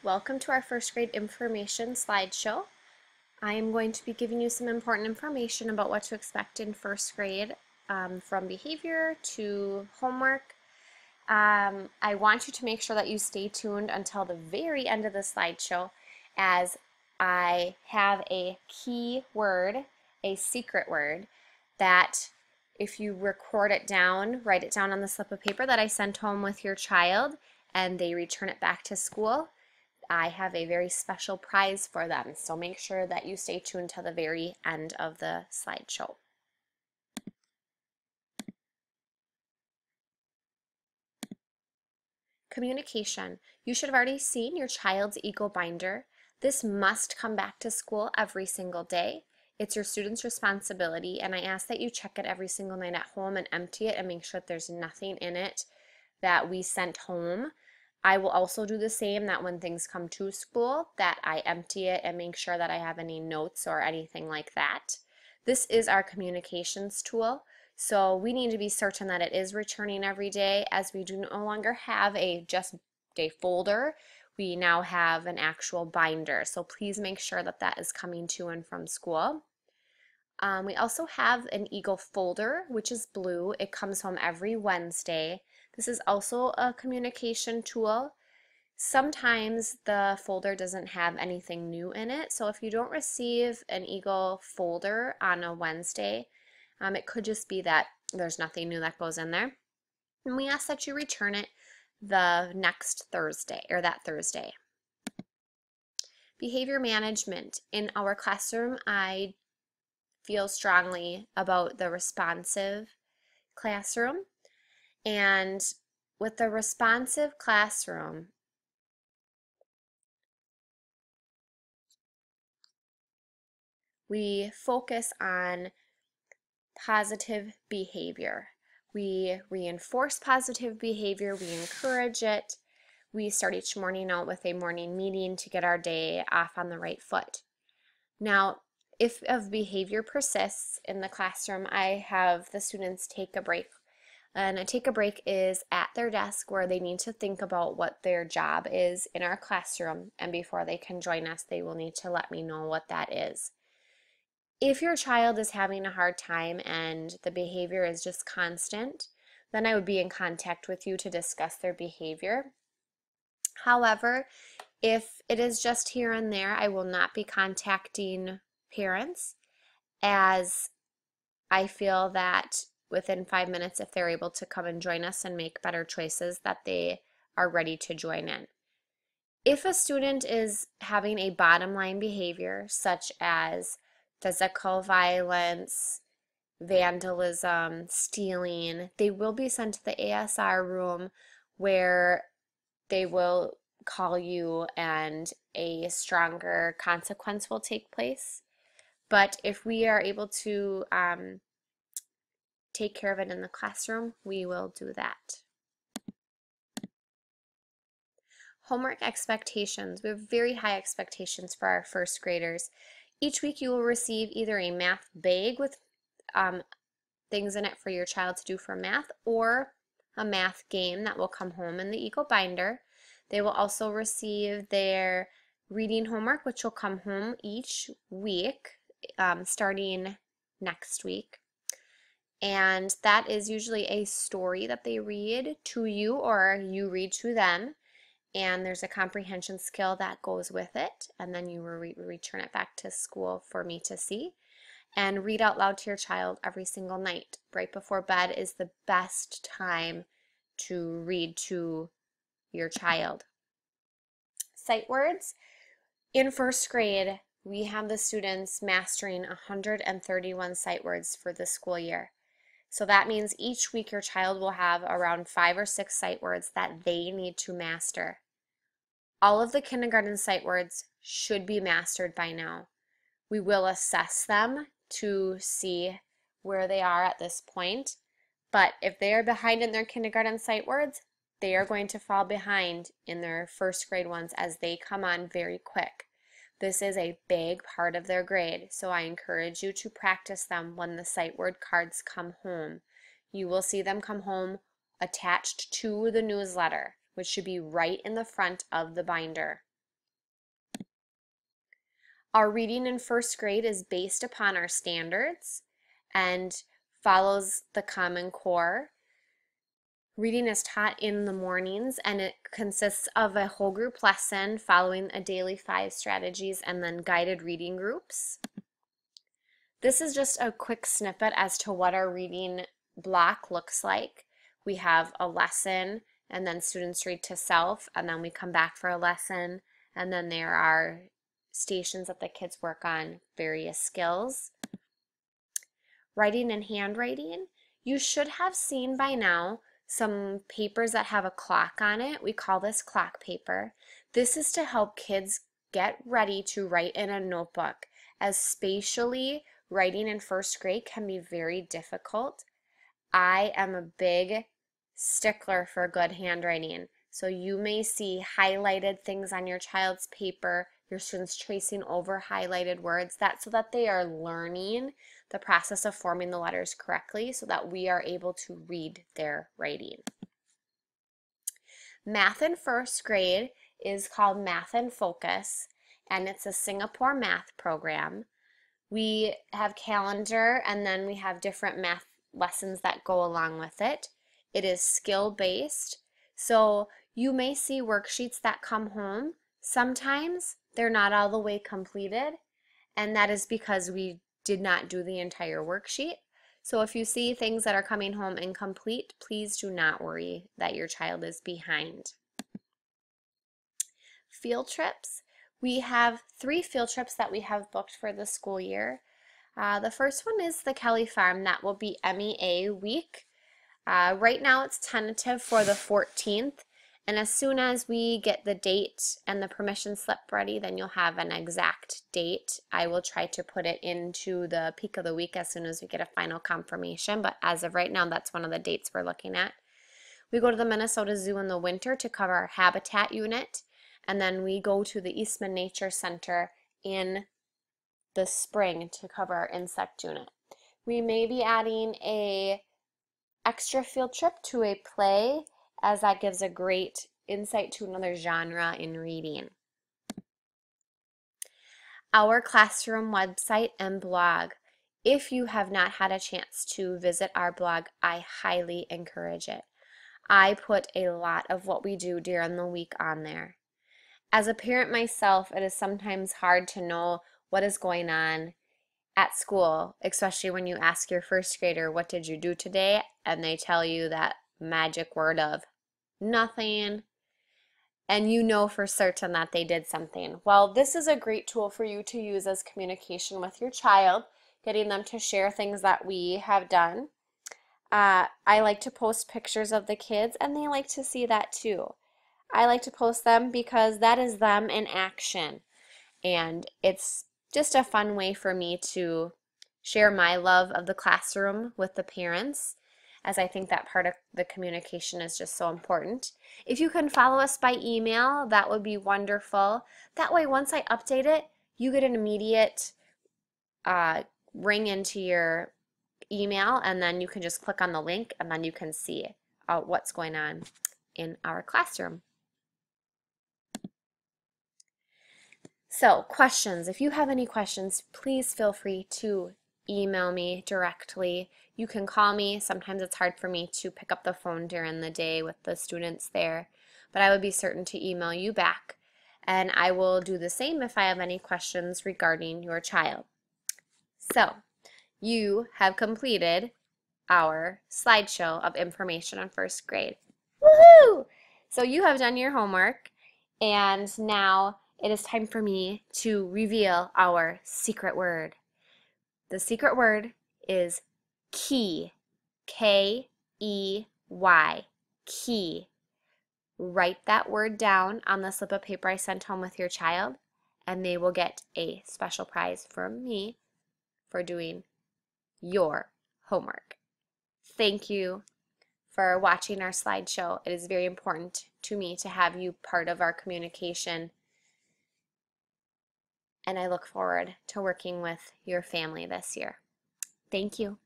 Welcome to our first grade information slideshow. I am going to be giving you some important information about what to expect in first grade, from behavior to homework. I want you to make sure that you stay tuned until the very end of the slideshow, as I have a key word, a secret word, that if you record it down, write it down on the slip of paper that I sent home with your child, and they return it back to school, I have a very special prize for them. So make sure that you stay tuned till the very end of the slideshow. Communication. You should have already seen your child's Eagle binder. This must come back to school every single day. It's your student's responsibility, and I ask that you check it every single night at home and empty it and make sure that there's nothing in it that we sent home. I will also do the same, that when things come to school, that I empty it and make sure that I have any notes or anything like that. This is our communications tool, so we need to be certain that it is returning every day, as we do no longer have just a folder. We now have an actual binder, so please make sure that that is coming to and from school. We also have an Eagle folder, which is blue. It comes home every Wednesday. This is also a communication tool. Sometimes the folder doesn't have anything new in it, so if you don't receive an Eagle folder on a Wednesday, it could just be that there's nothing new that goes in there. And we ask that you return it the next Thursday, or that Thursday. Behavior management. In our classroom, I feel strongly about the responsive classroom. And with the responsive classroom, we focus on positive behavior. We reinforce positive behavior, we encourage it. We start each morning out with a morning meeting to get our day off on the right foot. Now, if behavior persists in the classroom, I have the students take a break. And a take a break is at their desk, where they need to think about what their job is in our classroom, and before they can join us, they will need to let me know what that is. If your child is having a hard time and the behavior is just constant, then I would be in contact with you to discuss their behavior. However, if it is just here and there, I will not be contacting parents, as I feel that within 5 minutes, if they're able to come and join us and make better choices, that they are ready to join in. If a student is having a bottom line behavior, such as physical violence, vandalism, stealing, they will be sent to the ASR room, where they will call you and a stronger consequence will take place. But if we are able to take care of it in the classroom, we will do that. Homework expectations. We have very high expectations for our first graders. Each week you will receive either a math bag with things in it for your child to do for math, or a math game that will come home in the Eagle binder. They will also receive their reading homework, which will come home each week, starting next week. And that is usually a story that they read to you, or you read to them. And there's a comprehension skill that goes with it, and then you will return it back to school for me to see. And read out loud to your child every single night. Right before bed is the best time to read to your child. Sight words. In first grade, we have the students mastering 131 sight words for the school year. So that means each week your child will have around 5 or 6 sight words that they need to master. All of the kindergarten sight words should be mastered by now. We will assess them to see where they are at this point, but if they are behind in their kindergarten sight words, they are going to fall behind in their first grade ones, as they come on very quick. This is a big part of their grade, so I encourage you to practice them when the sight word cards come home. You will see them come home attached to the newsletter, which should be right in the front of the binder. Our reading in first grade is based upon our standards and follows the Common Core. Reading is taught in the mornings, and it consists of a whole group lesson following a daily 5 strategies and then guided reading groups. This is just a quick snippet as to what our reading block looks like. We have a lesson, and then students read to self, and then we come back for a lesson, and then there are stations that the kids work on various skills. Writing and handwriting. You should have seen by now some papers that have a clock on it. We call this clock paper. This is to help kids get ready to write in a notebook, as spatially writing in first grade can be very difficult. I am a big stickler for good handwriting. So you may see highlighted things on your child's paper, your students tracing over highlighted words, so that they are learning the process of forming the letters correctly so that we are able to read their writing. Math in first grade is called Math in Focus, and it's a Singapore math program. We have calendar, and then we have different math lessons that go along with it. It is skill-based, so you may see worksheets that come home. Sometimes they're not all the way completed, and that is because we did not do the entire worksheet. So if you see things that are coming home incomplete, please do not worry that your child is behind. Field trips. We have 3 field trips that we have booked for the school year. The first one is the Kelly Farm. That will be MEA week. Right now it's tentative for the 14th. And as soon as we get the date and the permission slip ready, then you'll have an exact date. I will try to put it into the peak of the week as soon as we get a final confirmation, but as of right now, that's one of the dates we're looking at. We go to the Minnesota Zoo in the winter to cover our habitat unit, and then we go to the Eastman Nature Center in the spring to cover our insect unit. We may be adding a extra field trip to a play, as that gives a great insight to another genre in reading. Our classroom website and blog. If you have not had a chance to visit our blog, I highly encourage it. I put a lot of what we do during the week on there. As a parent myself, it is sometimes hard to know what is going on at school, especially when you ask your first grader, what did you do today? And they tell you that magic word of nothing, and you know for certain that they did something. Well, this is a great tool for you to use as communication with your child, getting them to share things that we have done. I like to post pictures of the kids, and they like to see that too. I like to post them because that is them in action, and it's just a fun way for me to share my love of the classroom with the parents, as I think that part of the communication is just so important. If you can follow us by email, that would be wonderful. That way, once I update it, you get an immediate ring into your email, and then you can just click on the link, and then you can see what's going on in our classroom. So, questions. If you have any questions, please feel free to email me directly. You can call me. Sometimes it's hard for me to pick up the phone during the day with the students there, but I would be certain to email you back, and I will do the same if I have any questions regarding your child. So, you have completed our slideshow of information on first grade. Woohoo! So you have done your homework, and now it is time for me to reveal our secret word. The secret word is key. K-E-Y. Key. Write that word down on the slip of paper I sent home with your child, and they will get a special prize from me for doing your homework. Thank you for watching our slideshow. It is very important to me to have you part of our communication, and I look forward to working with your family this year. Thank you.